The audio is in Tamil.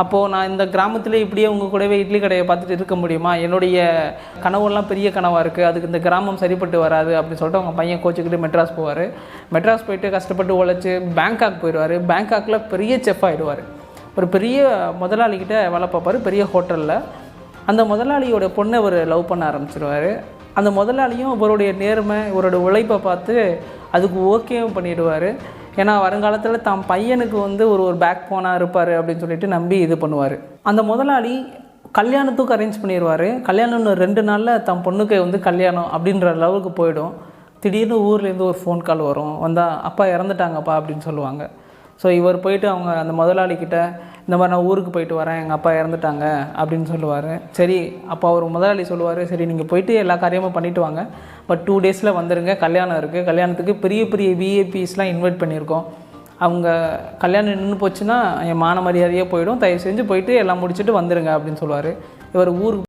அப்போது நான் இந்த கிராமத்திலே இப்படியே உங்கள் கூடவே இட்லி கடையை பார்த்துட்டு இருக்க முடியுமா? என்னுடைய கனவுலாம் பெரிய கனவாக இருக்குது, அதுக்கு இந்த கிராமம் சரிப்பட்டு வராது அப்படின்னு சொல்லிட்டு அவங்க பையன் கோச்சிக்கிட்டு மெட்ராஸ் போவார். மெட்ராஸ் போயிட்டு கஷ்டப்பட்டு உழைச்சி பேங்காக் போயிடுவார். பேங்காக்கில் பெரிய செஃப் ஆகிடுவார். ஒரு பெரிய முதலாளிகிட்ட வேலை பார்ப்பார், பெரிய ஹோட்டலில். அந்த முதலாளியோட பொண்ணை அவர் லவ் பண்ண ஆரம்பிச்சிடுவார். அந்த முதலாளியும் இவருடைய நேர்மை, இவரோட உழைப்பை பார்த்து அதுக்கு ஓகேவும் பண்ணிவிடுவார். ஏன்னா வருங்காலத்தில் தான் பையனுக்கு ஒரு பேக் போனாக இருப்பார் அப்படின்னு சொல்லிட்டு நம்பி இது பண்ணுவார். அந்த முதலாளி கல்யாணத்துக்கு அரேஞ்ச் பண்ணிடுவார். கல்யாணம் 2 நாளில் தன் பொண்ணுக்கு கல்யாணம் அப்படின்ற லெவலுக்கு போயிடும். திடீர்னு ஊர்லேருந்து ஒரு ஃபோன் கால் வரும். வந்தால் அப்பா இறந்துட்டாங்கப்பா அப்படின்னு சொல்லுவாங்க. ஸோ இவர் போயிட்டு அந்த முதலாளிக்கிட்ட இந்த மாதிரி நான் ஊருக்கு போயிட்டு வரேன், எங்கள் அப்பா இறந்துட்டாங்க அப்படின்னு சொல்லுவார். சரி, அப்போ அவர் முதலாளி சொல்லுவார், சரி நீங்கள் போயிட்டு எல்லா காரியமும் பண்ணிவிட்டு வாங்க, பட் 2 டேஸில் வந்துடுங்க, கல்யாணம் இருக்குது, கல்யாணத்துக்கு பெரிய பெரிய விஐபிஸ்லாம் இன்வைட் பண்ணியிருக்கோம், அவங்க கல்யாணம் நின்று போச்சுன்னா என் மான மரியாதையே போயிடும், தயவு செஞ்சு போயிட்டு எல்லாம் முடிச்சுட்டு வந்துடுங்க அப்படின்னு சொல்லுவார். இவர் ஊருக்கு